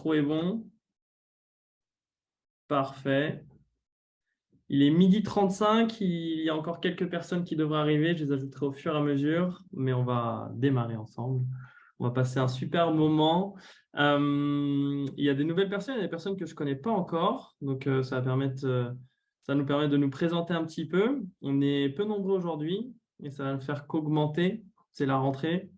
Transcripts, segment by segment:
micro est bon. Parfait. Il est 12h35. Il y a encore quelques personnes qui devraient arriver. Je les ajouterai au fur et à mesure, mais on va démarrer ensemble. On va passer un super moment. Il y a des nouvelles personnes, il y a des personnes que je ne connais pas encore. Donc, ça nous permet de nous présenter un petit peu. On est peu nombreux aujourd'hui et ça va ne faire qu'augmenter. C'est la rentrée.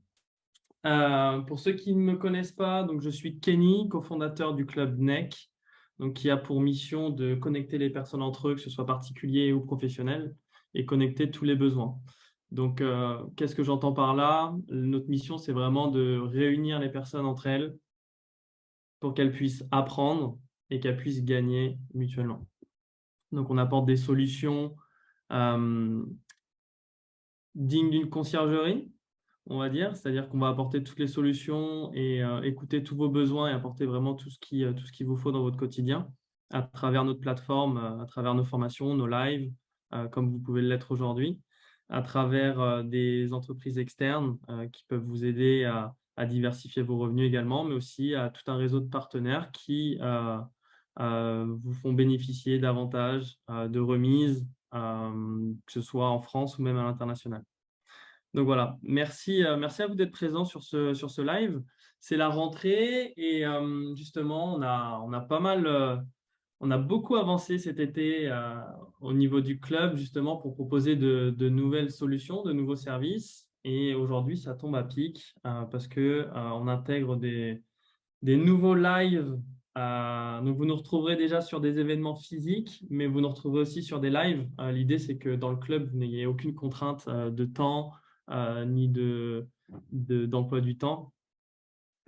Pour ceux qui ne me connaissent pas, donc je suis Kenny, cofondateur du club NEC, donc qui a pour mission de connecter les personnes entre eux, que ce soit particuliers ou professionnels, et connecter tous les besoins. Donc, qu'est-ce que j'entends par là? Notre mission, c'est vraiment de réunir les personnes entre elles pour qu'elles puissent apprendre et qu'elles puissent gagner mutuellement. Donc, on apporte des solutions dignes d'une conciergerie, on va dire, c'est-à-dire qu'on va apporter toutes les solutions et écouter tous vos besoins et apporter vraiment tout ce qu'il vous faut dans votre quotidien à travers notre plateforme, à travers nos formations, nos lives, comme vous pouvez l'être aujourd'hui, à travers des entreprises externes qui peuvent vous aider à diversifier vos revenus également, mais aussi à tout un réseau de partenaires qui vous font bénéficier davantage de remises, que ce soit en France ou même à l'international. Donc voilà, merci à vous d'être présents sur ce live. C'est la rentrée et justement, on a beaucoup avancé cet été au niveau du club justement pour proposer de nouvelles solutions, de nouveaux services. Et aujourd'hui, ça tombe à pic parce que on intègre des nouveaux lives. Donc vous nous retrouverez déjà sur des événements physiques, mais vous nous retrouverez aussi sur des lives. L'idée, c'est que dans le club, vous n'ayez aucune contrainte de temps ni d'emploi du temps.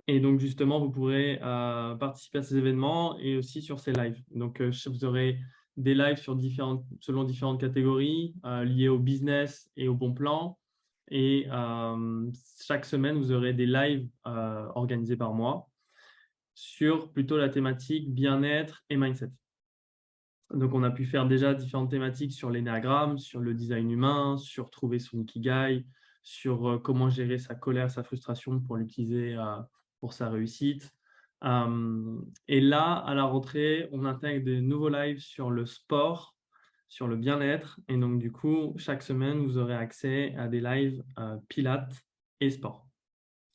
Et donc, justement, vous pourrez participer à ces événements et aussi sur ces lives. Donc, vous aurez des lives selon différentes catégories liées au business et au bon plan. Et chaque semaine, vous aurez des lives organisés par moi sur plutôt la thématique bien-être et mindset. Donc, on a pu faire déjà différentes thématiques sur l'énéagramme, sur le design humain, sur trouver son ikigai, sur comment gérer sa colère, sa frustration pour l'utiliser pour sa réussite. Et là, à la rentrée, on intègre des nouveaux lives sur le sport, sur le bien-être. Et donc, du coup, chaque semaine, vous aurez accès à des lives pilates et sport.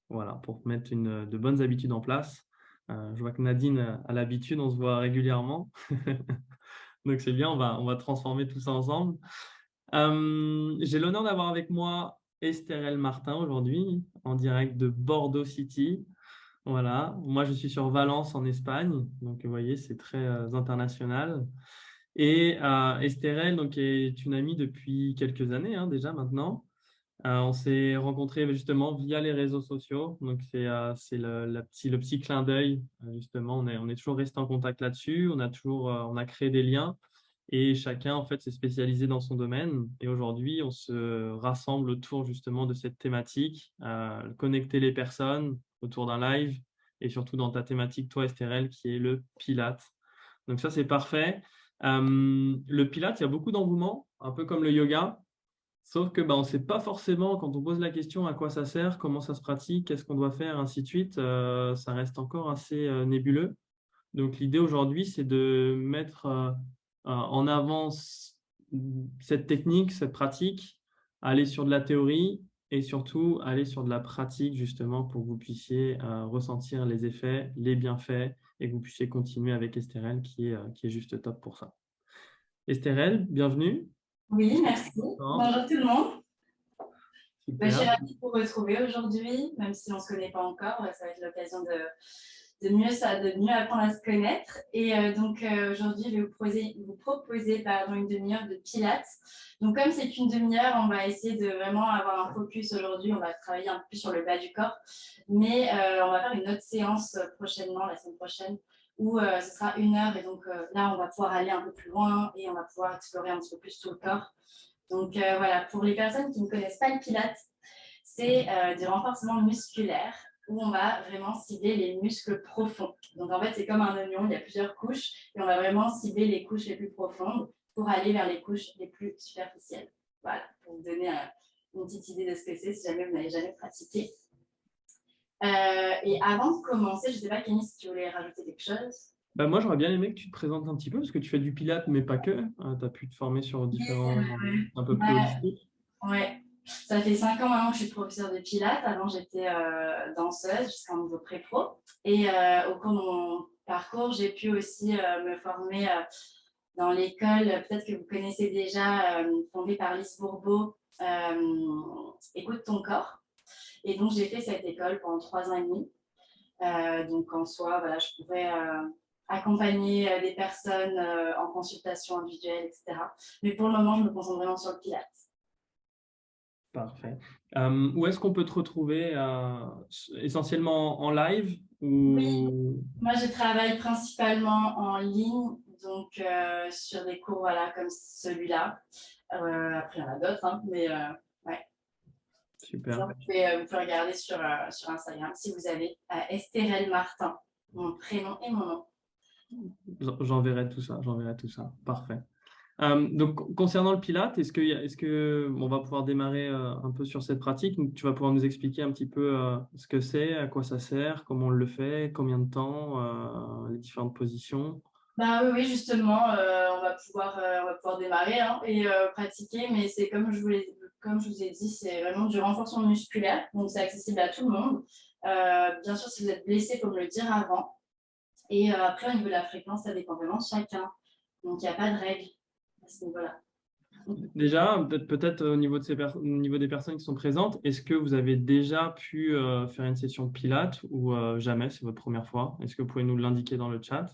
Voilà, pour mettre de bonnes habitudes en place. Je vois que Nadine a l'habitude, on se voit régulièrement. Donc, c'est bien, on va transformer tout ça ensemble. J'ai l'honneur d'avoir avec moi Estherelle Martin aujourd'hui, en direct de Bordeaux City. Voilà, moi je suis sur Valence en Espagne, donc vous voyez, c'est très international. Et Estherelle donc, est une amie depuis quelques années déjà maintenant. On s'est rencontrés justement via les réseaux sociaux, donc c'est le petit clin d'œil. Justement, on est toujours resté en contact là-dessus, on a créé des liens et chacun en fait s'est spécialisé dans son domaine. Et aujourd'hui, on se rassemble autour justement de cette thématique, connecter les personnes autour d'un live et surtout dans ta thématique, toi Estherelle, qui est le Pilate. Donc ça, c'est parfait. Le Pilate, il y a beaucoup d'engouement, un peu comme le yoga. Sauf que on ne sait pas forcément, quand on pose la question à quoi ça sert, comment ça se pratique, qu'est-ce qu'on doit faire, ainsi de suite, ça reste encore assez nébuleux. Donc l'idée aujourd'hui, c'est de mettre en avant cette technique, cette pratique, aller sur de la théorie et surtout aller sur de la pratique justement pour que vous puissiez ressentir les effets, les bienfaits et que vous puissiez continuer avec Estherelle qui est juste top pour ça. Estherelle, bienvenue. Oui, merci. Bonjour tout le monde. Je suis Super. ravie de vous retrouver aujourd'hui, même si on ne se connaît pas encore. Ça va être l'occasion de mieux apprendre à se connaître. Et aujourd'hui, je vais vous proposer une demi-heure de Pilates. Donc, comme c'est une demi-heure, on va essayer de vraiment avoir un focus aujourd'hui. On va travailler un peu plus sur le bas du corps. Mais on va faire une autre séance prochainement, la semaine prochaine, où ce sera 1 heure. Et donc là, on va pouvoir aller un peu plus loin et on va pouvoir explorer un petit peu plus tout le corps. Donc voilà, pour les personnes qui ne connaissent pas le Pilates, c'est du renforcement musculaire où on va vraiment cibler les muscles profonds. Donc en fait, c'est comme un oignon, il y a plusieurs couches et on va vraiment cibler les couches les plus profondes pour aller vers les couches les plus superficielles. Voilà, pour vous donner une petite idée de ce que c'est si jamais vous n'avez jamais pratiqué. Et avant de commencer, je ne sais pas, Kenny, si tu voulais rajouter quelque chose. Bah, moi, j'aurais bien aimé que tu te présentes un petit peu parce que tu fais du Pilates, mais pas que. Tu as pu te former sur Oui, c'est vrai, différents, ouais. un peu plus Bah, holistiques. ouais. Ça fait 5 ans maintenant que je suis professeure de Pilates. Avant, j'étais danseuse jusqu'en niveau pré-pro. Et au cours de mon parcours, j'ai pu aussi me former dans l'école, peut-être que vous connaissez déjà, fondée par Lise Bourbeau, Écoute ton corps. Et donc, j'ai fait cette école pendant 3 ans et demi. Donc, en soi, voilà, je pouvais accompagner des personnes en consultation individuelle, etc. Mais pour le moment, je me concentre vraiment sur le Pilates. Parfait. Où est-ce qu'on peut te retrouver essentiellement en live Oui, ou... moi, je travaille principalement en ligne, donc sur des cours voilà, comme celui-là. Après, il y en a d'autres, hein, mais ouais. Super. Sinon, vous pouvez regarder sur Instagram si vous avez Estérelle Martin, mon prénom et mon nom. J'enverrai tout ça. J'enverrai tout ça. Parfait. Donc, concernant le Pilate, est-ce que on va pouvoir démarrer un peu sur cette pratique? Donc, tu vas pouvoir nous expliquer un petit peu ce que c'est, à quoi ça sert, comment on le fait, combien de temps, les différentes positions. Bah oui, oui, justement, on va pouvoir démarrer hein, et pratiquer, mais c'est comme je vous ai dit, c'est vraiment du renforcement musculaire, donc c'est accessible à tout le monde. Bien sûr, si vous êtes blessé, il faut me le dire avant. Et après, au niveau de la fréquence, ça dépend vraiment de chacun. Donc, il n'y a pas de règle à ce niveau-là. Déjà, peut-être au niveau au niveau des personnes qui sont présentes, est-ce que vous avez déjà pu faire une session de Pilates ou jamais, c'est votre première fois? Est-ce que vous pouvez nous l'indiquer dans le chat?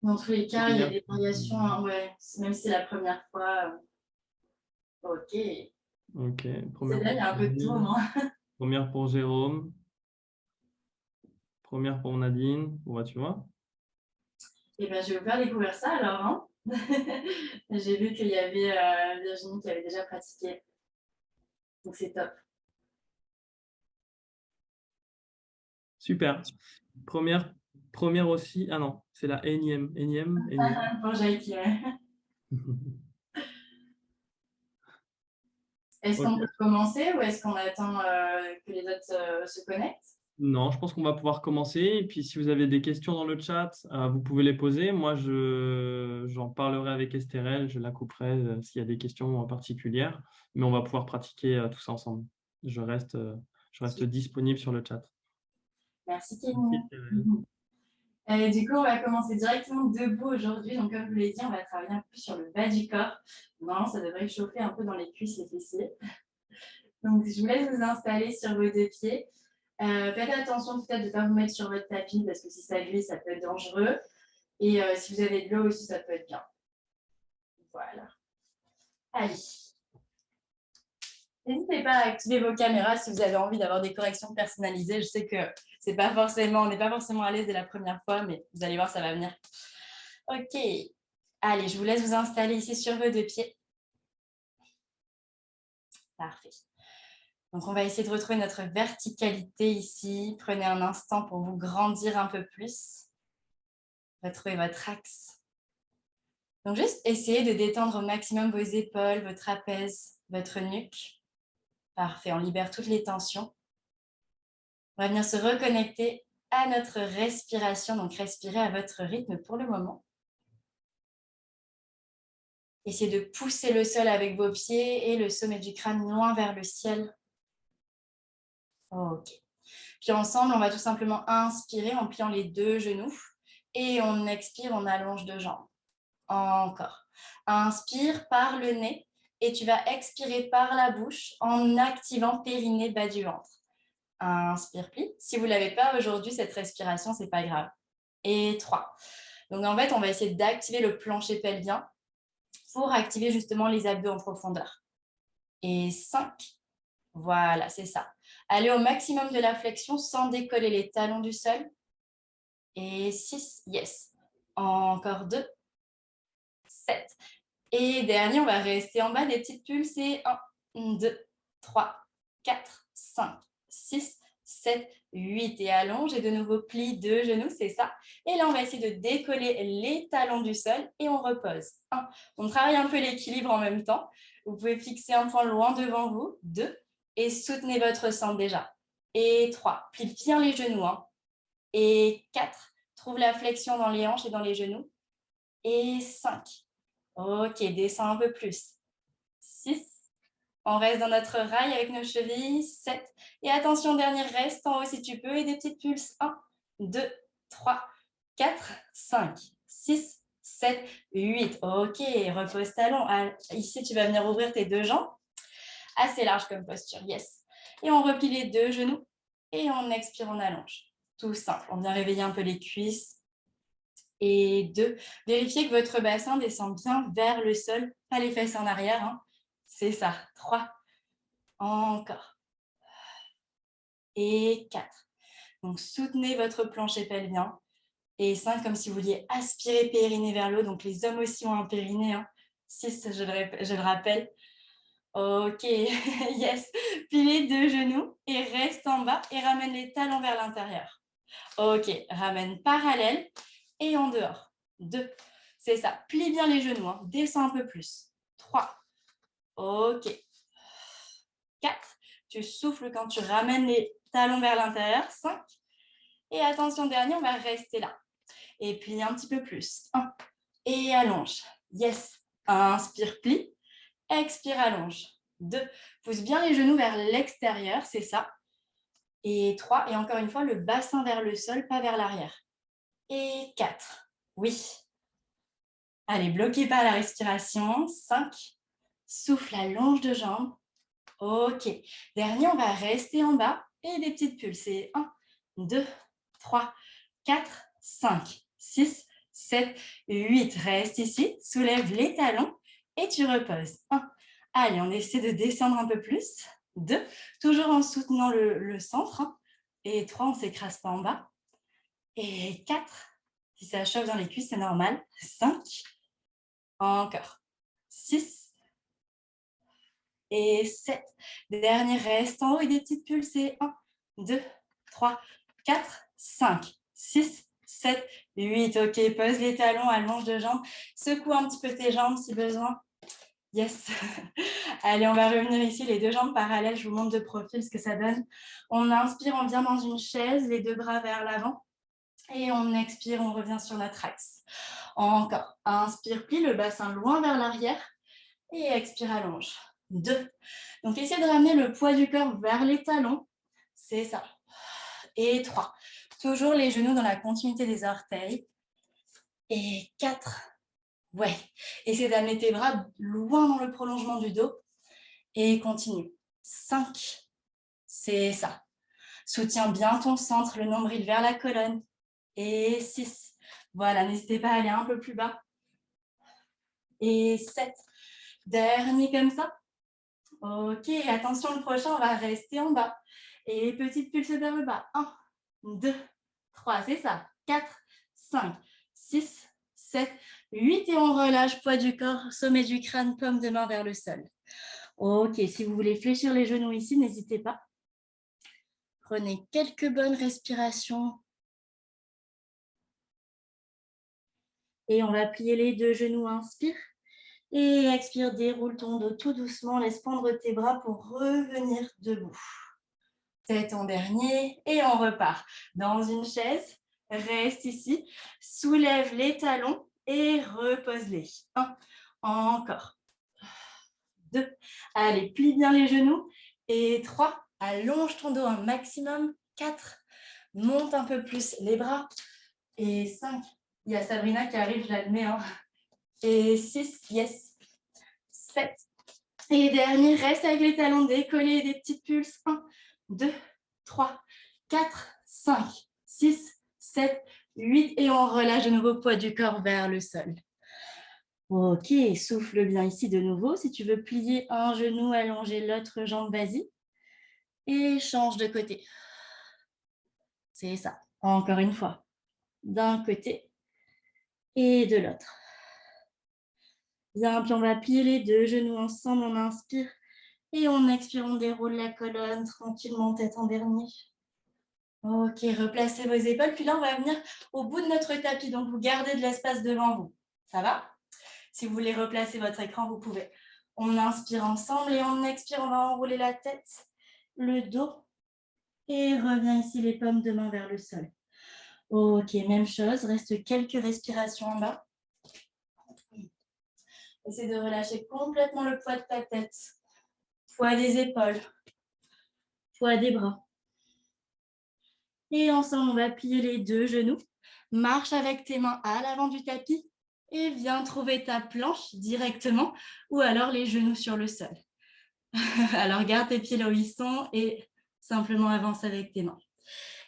Dans tous les cas, il y a Première, des variations, hein, ouais, même si c'est la première fois. Ok. ok. C'est Première bien, pour il y a un peu de tout, Céline, non? première pour Jérôme, première pour Nadine. Ouais, tu vois? Eh bien, je vais vous faire découvrir ça alors. Hein. J'ai vu qu'il y avait Virginie qui avait déjà pratiqué. Donc, c'est top. Super. Première, première aussi. Ah non, c'est la énième, énième, énième. Bon, j'ai qui, ouais. Est-ce qu'on Ok. peut commencer ou est-ce qu'on attend que les autres se connectent? Non, je pense qu'on va pouvoir commencer. Et puis, si vous avez des questions dans le chat, vous pouvez les poser. Moi, j'en parlerai avec Estérelle. Je la couperai s'il y a des questions particulières. Mais on va pouvoir pratiquer tout ça ensemble. Je reste, euh, je reste disponible sur le chat. Merci, Merci, Kémy. Estérelle. Du coup, on va commencer directement debout aujourd'hui. Donc, comme je vous l'ai dit, on va travailler un peu plus sur le bas du corps. Normalement, ça devrait chauffer un peu dans les cuisses, les fessiers. Donc, je vous laisse vous installer sur vos deux pieds. Faites attention peut-être de ne pas vous mettre sur votre tapis parce que si ça glisse, ça peut être dangereux. Et si vous avez de l'eau aussi, ça peut être bien. Voilà. Allez. N'hésitez pas à activer vos caméras si vous avez envie d'avoir des corrections personnalisées. Je sais que c'est pas forcément, on n'est pas forcément à l'aise dès la première fois, mais vous allez voir, ça va venir. Ok. Allez, je vous laisse vous installer ici sur vos deux pieds. Parfait. Donc, on va essayer de retrouver notre verticalité ici. Prenez un instant pour vous grandir un peu plus. Retrouvez votre axe. Donc, juste essayez de détendre au maximum vos épaules, vos trapèzes, votre nuque. Parfait, on libère toutes les tensions. On va venir se reconnecter à notre respiration. Donc, respirez à votre rythme pour le moment. Essayez de pousser le sol avec vos pieds et le sommet du crâne loin vers le ciel. Ok. Puis ensemble, on va tout simplement inspirer en pliant les deux genoux et on expire, on allonge deux jambes. Encore. Inspire par le nez et tu vas expirer par la bouche en activant périnée bas du ventre. Inspire, plie. Si vous ne l'avez pas aujourd'hui, cette respiration, ce n'est pas grave. Et 3. Donc en fait, on va essayer d'activer le plancher pelvien pour activer justement les abdos en profondeur. Et 5. Voilà, c'est ça. Allez au maximum de la flexion sans décoller les talons du sol. Et 6, yes. Encore 2, 7. Et dernier, on va rester en bas des petites pulses. Et 1, 2, 3, 4, 5, 6, 7, 8 et allonge. Et de nouveau, plie 2 genoux, c'est ça. Et là, on va essayer de décoller les talons du sol et on repose. 1. On travaille un peu l'équilibre en même temps. Vous pouvez fixer un point loin devant vous. 2. Et soutenez votre centre déjà. Et 3. Plie bien les genoux. Et 4. Trouve la flexion dans les hanches et dans les genoux. Et 5. Ok, descends un peu plus. 6. On reste dans notre rail avec nos chevilles. 7. Et attention, dernier, reste en haut si tu peux. Et des petites pulses. 1, 2, 3, 4, 5, 6, 7, 8. Ok, repose talon. Ici, tu vas venir ouvrir tes deux jambes. Assez large comme posture, yes. Et on replie les deux genoux. Et on expire, on allonge. Tout simple. On vient réveiller un peu les cuisses. Et 2, vérifiez que votre bassin descend bien vers le sol, pas les fesses en arrière. C'est ça. 3, encore. Et 4. Donc, soutenez votre plancher pelvien. Et 5, comme si vous vouliez aspirer périnée vers le haut. Donc, les hommes aussi ont un périnée. 6, je le rappelle. Ok, yes. Plie les deux genoux et reste en bas et ramène les talons vers l'intérieur. Ok, ramène parallèle et en dehors. 2, c'est ça. Plie bien les genoux. Descends un peu plus. 3, ok. 4, tu souffles quand tu ramènes les talons vers l'intérieur. 5, et attention, dernier, on va rester là. Et plie un petit peu plus. 1, et allonge. Yes. Inspire, plie. Expire, allonge. 2, pousse bien les genoux vers l'extérieur, c'est ça. Et 3, et encore une fois, le bassin vers le sol, pas vers l'arrière. Et 4, oui. Allez, bloquez pas la respiration. 5, souffle, allonge de jambes. Ok. Dernier, on va rester en bas et des petites pulses. C'est 1, 2, 3, 4, 5, 6, 7, 8. Reste ici, soulève les talons et tu reposes. 1. Allez, on essaie de descendre un peu plus. 2, toujours en soutenant le centre. Et 3, on ne s'écrase pas en bas. Et 4, si ça chauffe dans les cuisses, c'est normal. 5, encore. 6 et 7. Dernier, reste en haut et des petites pulses. C'est 1, 2, 3, 4, 5, 6, 7, 8. Ok, pose les talons, allonge de jambes. Secoue un petit peu tes jambes si besoin. Yes. Allez, on va revenir ici, les deux jambes parallèles. Je vous montre de profil ce que ça donne. On inspire, on vient dans une chaise, les deux bras vers l'avant. Et on expire, on revient sur notre axe. Encore. Inspire, plie le bassin loin vers l'arrière. Et expire, allonge. 2. Donc, essayez de ramener le poids du corps vers les talons. C'est ça. Et 3. Toujours les genoux dans la continuité des orteils. Et 4. Ouais. Essayez d'amener tes bras loin dans le prolongement du dos. Et continue. 5. C'est ça. Soutiens bien ton centre, le nombril vers la colonne. Et 6. Voilà, n'hésitez pas à aller un peu plus bas. Et 7. Dernier comme ça. Ok, attention, le prochain, on va rester en bas. Et petite pulse vers le bas. 1, 2, 3, c'est ça. 4, 5, 6, 7, 8. Et on relâche, poids du corps, sommet du crâne, paume de main vers le sol. Ok, si vous voulez fléchir les genoux ici, n'hésitez pas. Prenez quelques bonnes respirations. Et on va plier les deux genoux, inspire. Et expire, déroule ton dos tout doucement, laisse pendre tes bras pour revenir debout. C'est ton dernier et on repart. Dans une chaise, reste ici, soulève les talons et repose-les. 1, encore. 2, allez, plie bien les genoux. Et 3, allonge ton dos un maximum. 4, monte un peu plus les bras. Et 5, il y a Sabrina qui arrive, je l'admets. Et 6, yes. 7. Et dernier, reste avec les talons décollés, des petites pulses. 1, 2, 3, 4, 5, 6, 7, 8. Et on relâche de nouveau poids du corps vers le sol. Ok, souffle bien ici de nouveau. Si tu veux plier un genou, allonger l'autre jambe, vas-y. Et change de côté. C'est ça. Encore une fois. D'un côté et de l'autre. Bien, puis on va plier les deux genoux ensemble. On inspire. Et on expire, on déroule la colonne tranquillement, tête en dernier. Ok, replacez vos épaules. Puis là, on va venir au bout de notre tapis. Donc, vous gardez de l'espace devant vous. Ça va? Si vous voulez replacer votre écran, vous pouvez. On inspire ensemble et on expire. On va enrouler la tête, le dos. Et revient ici les paumes de main vers le sol. Ok, même chose. Reste quelques respirations en bas. Essaie de relâcher complètement le poids de ta tête. Poids des épaules. Poids des bras. Et ensemble, on va plier les deux genoux. Marche avec tes mains à l'avant du tapis et viens trouver ta planche directement ou alors les genoux sur le sol. Alors, garde tes pieds là où ils sont et simplement avance avec tes mains.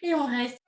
Et on reste